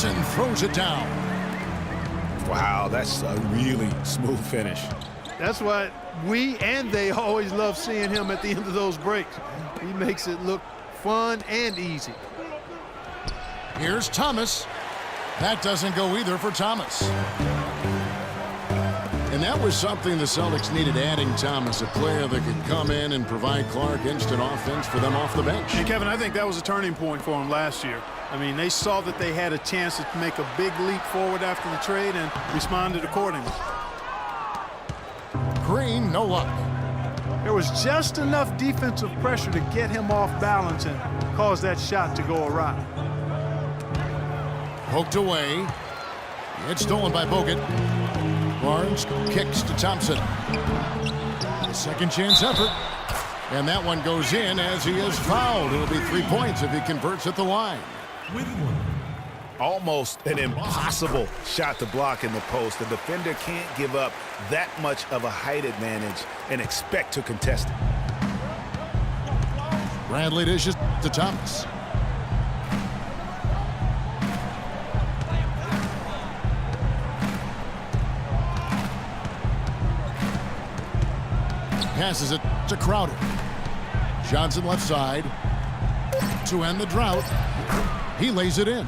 Thompson throws it down. Wow, that's a really smooth finish. That's what we and they always love seeing him at the end of those breaks. He makes it look fun and easy. Here's Thomas. That doesn't go either for Thomas. And that was something the Celtics needed, adding Thomas, a player that could come in and provide Clark instant offense for them off the bench. And Kevin, I think that was a turning point for him last year. I mean, they saw that they had a chance to make a big leap forward after the trade and responded accordingly. Green, no luck. There was just enough defensive pressure to get him off balance and cause that shot to go awry. Poked away. It's stolen by Bogut. Barnes kicks to Thompson. Second chance effort. And that one goes in as he is fouled. It'll be 3 points if he converts at the line. Almost an impossible shot to block in the post. The defender can't give up that much of a height advantage and expect to contest it. Bradley dishes to Thomas. Passes it to Crowder. Johnson left side. To end the drought. He lays it in.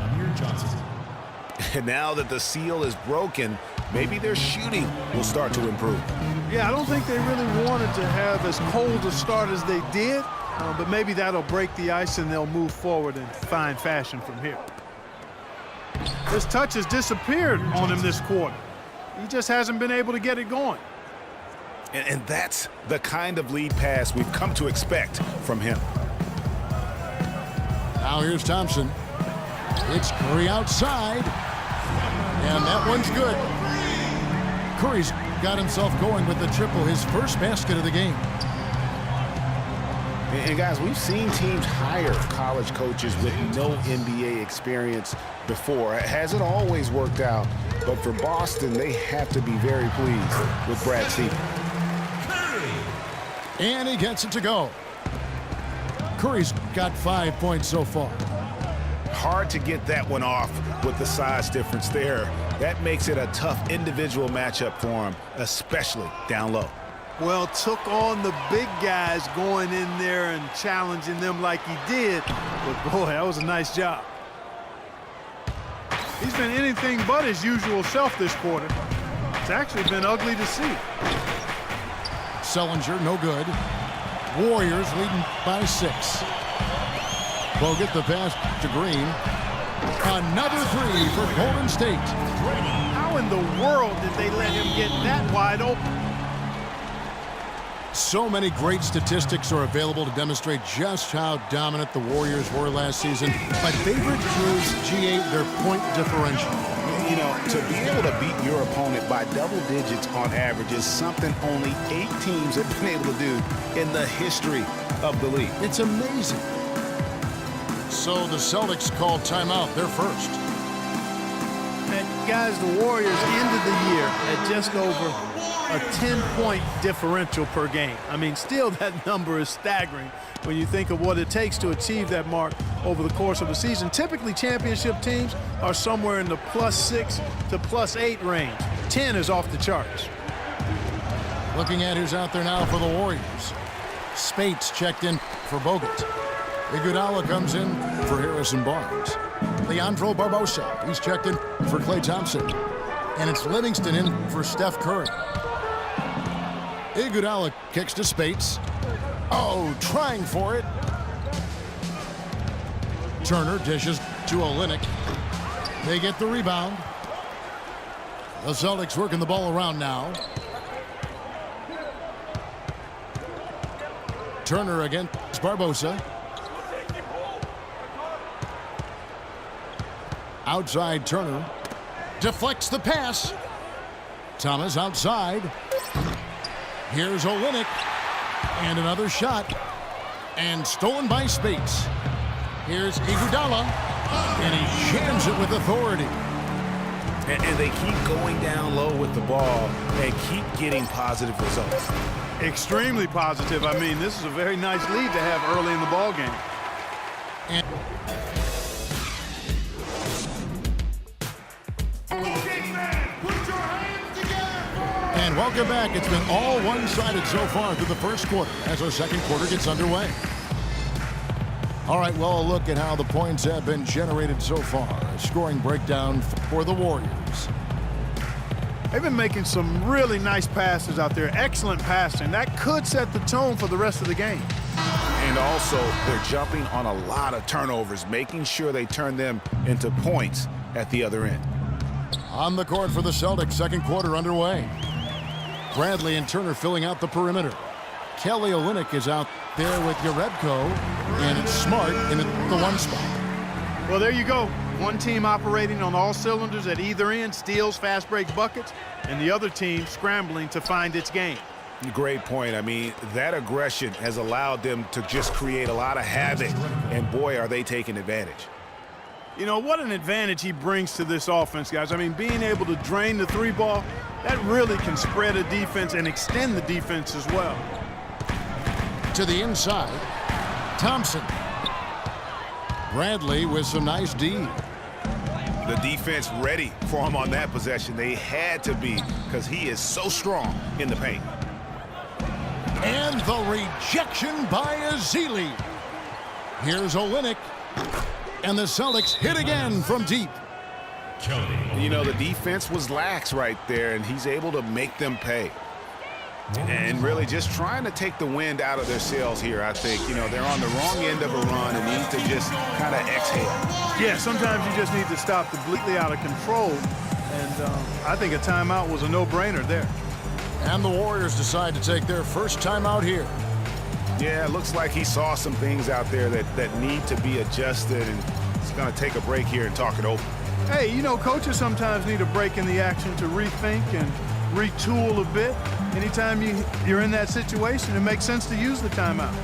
And now that the seal is broken, maybe their shooting will start to improve. Yeah, I don't think they really wanted to have as cold a start as they did, but maybe that'll break the ice and they'll move forward in fine fashion from here. His touch has disappeared on him this quarter. He just hasn't been able to get it going. And that's the kind of lead pass we've come to expect from him. Now here's Thompson. It's Curry outside. And that one's good. Curry's got himself going with the triple, his first basket of the game. And guys, we've seen teams hire college coaches with no NBA experience before. It hasn't always worked out, but for Boston, they have to be very pleased with Brad Stevens. And he gets it to go. Curry's got 5 points so far. Hard to get that one off with the size difference there. That makes it a tough individual matchup for him, especially down low. Well, took on the big guys going in there and challenging them like he did. But boy, that was a nice job. He's been anything but his usual self this quarter. It's actually been ugly to see. Sellinger, no good. Warriors leading by 6. Bogut the pass to Green. Another three for Golden State. How in the world did they let him get that wide open? So many great statistics are available to demonstrate just how dominant the Warriors were last season. My favorite is G8, their point differential. You know, to be able to beat your opponent by double digits on average is something only 8 teams have been able to do in the history of the league. It's amazing. So the Celtics called timeout. They're first. And guys, the Warriors ended the year at just over a 10-point differential per game. I mean, still that number is staggering when you think of what it takes to achieve that mark over the course of a season. Typically, championship teams are somewhere in the +6 to +8 range. 10 is off the charts. Looking at who's out there now for the Warriors. Spates checked in for Bogut. Iguodala comes in for Harrison Barnes. Leandro Barbosa, he's checked in for Klay Thompson. And it's Livingston in for Steph Curry. Iguodala kicks to Spates. Oh, trying for it. Turner dishes to Olynyk. They get the rebound. The Celtics working the ball around now. Turner against Barbosa. Outside Turner. Deflects the pass. Thomas outside. Here's Olynyk. And another shot. And stolen by Spates. Here's Iguodala. And he jams it with authority. And they keep going down low with the ball and keep getting positive results. Extremely positive. I mean, this is a very nice lead to have early in the ball game. And welcome back. It's been all one-sided so far through the first quarter as our second quarter gets underway. All right, well, a look at how the points have been generated so far. A scoring breakdown for the Warriors. They've been making some really nice passes out there. Excellent passing. That could set the tone for the rest of the game. And also, they're jumping on a lot of turnovers, making sure they turn them into points at the other end. On the court for the Celtics, second quarter underway. Bradley and Turner filling out the perimeter. Kelly Olynyk is out there with Jerebko, and it's Smart in the one spot. Well, there you go. One team operating on all cylinders at either end, steals, fast break buckets, and the other team scrambling to find its game. Great point. I mean, that aggression has allowed them to just create a lot of havoc, and boy, are they taking advantage. You know, what an advantage he brings to this offense, guys. I mean, being able to drain the three ball, that really can spread a defense and extend the defense as well. To the inside, Thompson. Bradley with some nice D. The defense ready for him on that possession. They had to be, because he is so strong in the paint. And the rejection by Ezeli. Here's Olynyk. And the Celtics hit again from deep. You know, the defense was lax right there, and he's able to make them pay. And really just trying to take the wind out of their sails here, I think. You know, they're on the wrong end of a run and need to just kind of exhale. Yeah, sometimes you just need to stop completely out of control. And I think a timeout was a no-brainer there. And the Warriors decide to take their first timeout here. Yeah, it looks like he saw some things out there that need to be adjusted, and he's going to take a break here and talk it over. Hey, you know, coaches sometimes need a break in the action to rethink and retool a bit. Anytime you're in that situation, it makes sense to use the timeout.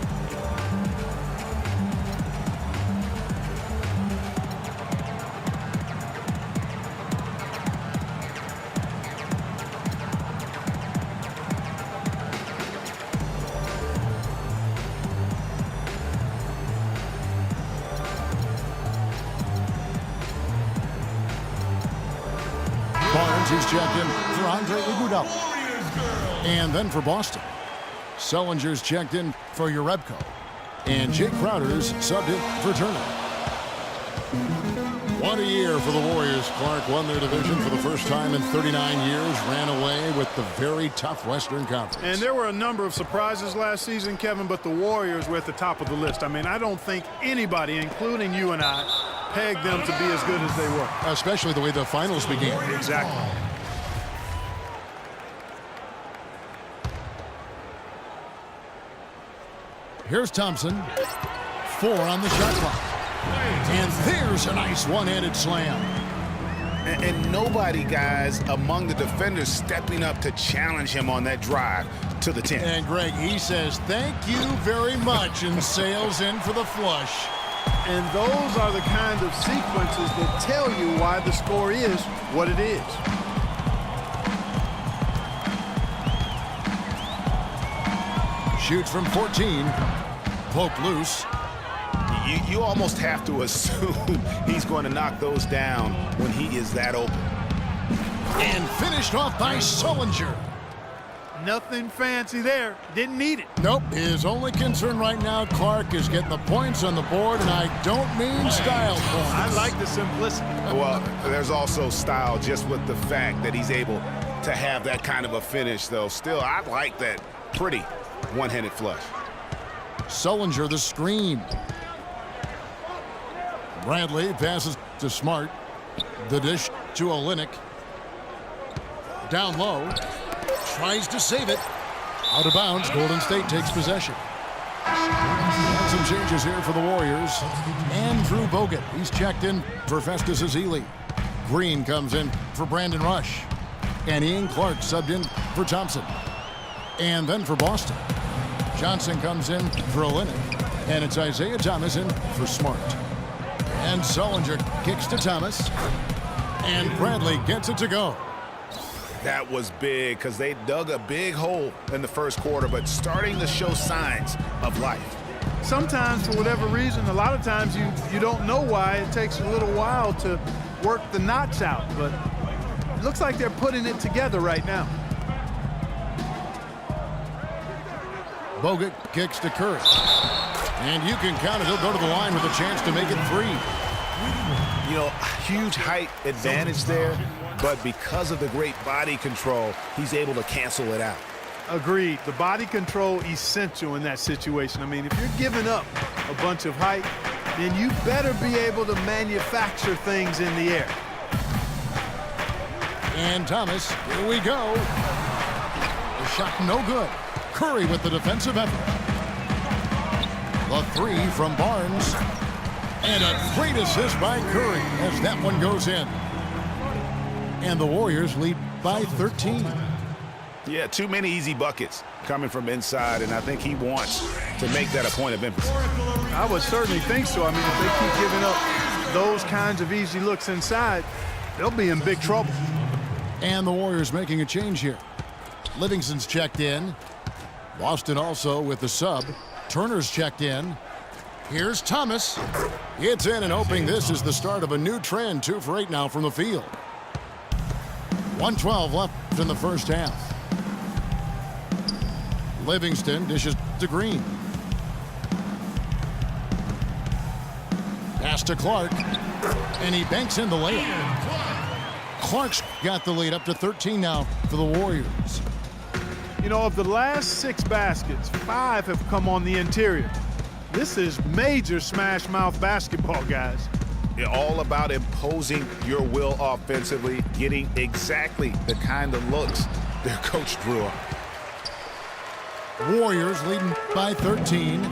Barnes, he's checked in for Andre Iguodala. And then for Boston, Sullinger's checked in for Jerebko. And Jake Crowder's subbed in for Turner. What a year for the Warriors. Clark won their division for the first time in 39 years, ran away with the very tough Western Conference. And there were a number of surprises last season, Kevin, but the Warriors were at the top of the list. I mean, I don't think anybody, including you and I, pegged them to be as good as they were. Especially the way the finals began. Exactly. Here's Thompson. 4 on the shot clock. And there's a nice one-handed slam. And nobody, guys, among the defenders stepping up to challenge him on that drive to the 10. And Greg, he says, thank you very much, and sails in for the flush. And those are the kind of sequences that tell you why the score is what it is. Shoots from 14. Poke loose. You almost have to assume he's going to knock those down when he is that open. And finished off by Sullinger. Nothing fancy there. Didn't need it. Nope. His only concern right now, Clark, is getting the points on the board, and I don't mean style points. I like the simplicity. Well, there's also style just with the fact that he's able to have that kind of a finish, though. Still, I like that pretty one-handed flush. Sullinger the screen. Bradley passes to Smart. The dish to Olynyk. Down low. Tries to save it. Out of bounds. Golden State takes possession. And some changes here for the Warriors. Andrew Bogut. He's checked in for Festus Ezeli. Green comes in for Brandon Rush. And Ian Clark subbed in for Thompson. And then for Boston, Johnson comes in for Olynyk. And it's Isaiah Thomas in for Smart. And Sullinger kicks to Thomas. And Bradley gets it to go. That was big because they dug a big hole in the first quarter, but starting to show signs of life. Sometimes, for whatever reason, a lot of times you don't know why. It takes a little while to work the knots out, but looks like they're putting it together right now. Bogut kicks to Curry. And you can count it. He'll go to the line with a chance to make it 3. You know, huge height advantage there, but because of the great body control, he's able to cancel it out. Agreed. The body control essential in that situation. I mean, if you're giving up a bunch of height, then you better be able to manufacture things in the air. And Thomas, here we go. The shot no good. Curry with the defensive effort. The 3 from Barnes. And a great assist by Curry as that one goes in. And the Warriors lead by 13. Yeah, too many easy buckets coming from inside, and I think he wants to make that a point of emphasis. I would certainly think so. I mean, if they keep giving up those kinds of easy looks inside, they'll be in big trouble. And the Warriors making a change here. Livingston's checked in. Boston also with the sub. Turner's checked in. Here's Thomas. It's in and hoping this is the start of a new trend. 2 for 8 now from the field. 1:12 left in the first half. Livingston dishes to Green. Pass to Clark. And he banks in the layup. Clark's got the lead up to 13 now for the Warriors. You know, of the last 6 baskets, 5 have come on the interior. This is major smash mouth basketball, guys. All about imposing your will offensively, getting exactly the kind of looks their coach drew up. Warriors leading by 13.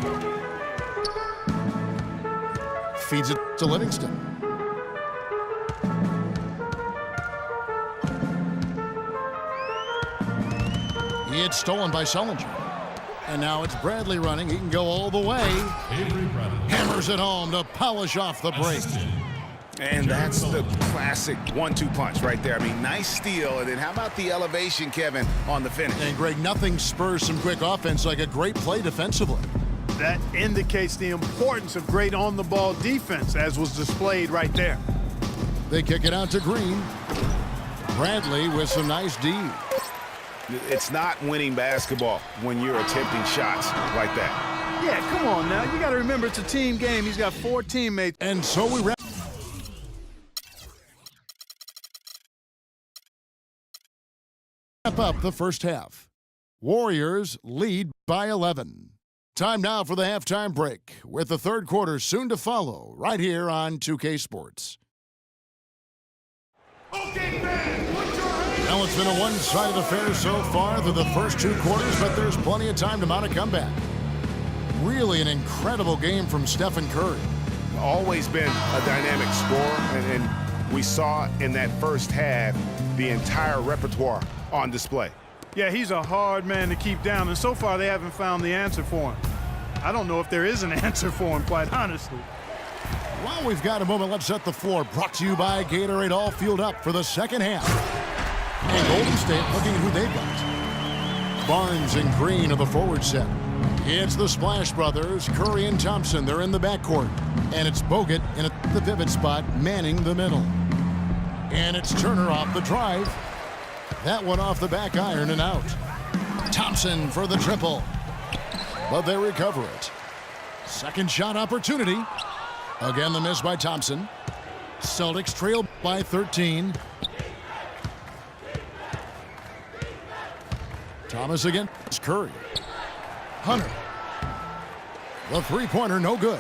Feeds it to Livingston. It's stolen by Sullinger. And now it's Bradley running. He can go all the way. Hammers it home to polish off the break. And that's the classic 1-2 punch right there. I mean, nice steal. And then how about the elevation, Kevin, on the finish? And Greg, nothing spurs some quick offense like a great play defensively. That indicates the importance of great on-the-ball defense, as was displayed right there. They kick it out to Green. Bradley with some nice D. It's not winning basketball when you're attempting shots like that. Yeah, come on now. You got to remember it's a team game. He's got 4 teammates. And so we wrap up the first half. Warriors lead by 11. Time now for the halftime break, with the third quarter soon to follow right here on 2K Sports. Well, it's been a one-sided affair so far through the first 2 quarters, but there's plenty of time to mount a comeback. Really an incredible game from Stephen Curry. Always been a dynamic scorer, and we saw in that first half the entire repertoire on display. Yeah, he's a hard man to keep down, and so far they haven't found the answer for him. I don't know if there is an answer for him, quite honestly. Well, we've got a moment. Let's set the floor. Brought to you by Gatorade, all fueled up for the second half. And Golden State looking at who they've got. Barnes and Green are the forward set. It's the Splash Brothers, Curry and Thompson. They're in the backcourt. And it's Bogut in the pivot spot, manning the middle. And it's Turner off the drive. That one off the back iron and out. Thompson for the triple. But they recover it. Second shot opportunity. Again, the miss by Thompson. Celtics trail by 13. Thomas against Curry. Hunter. The three-pointer, no good.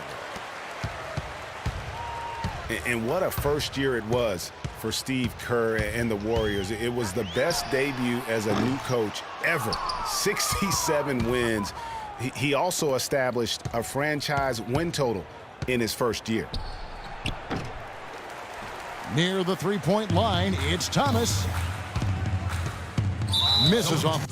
And what a first year it was for Steve Kerr and the Warriors. It was the best debut as a new coach ever. 67 wins. He also established a franchise win total in his first year. Near the three-point line, it's Thomas. Misses off.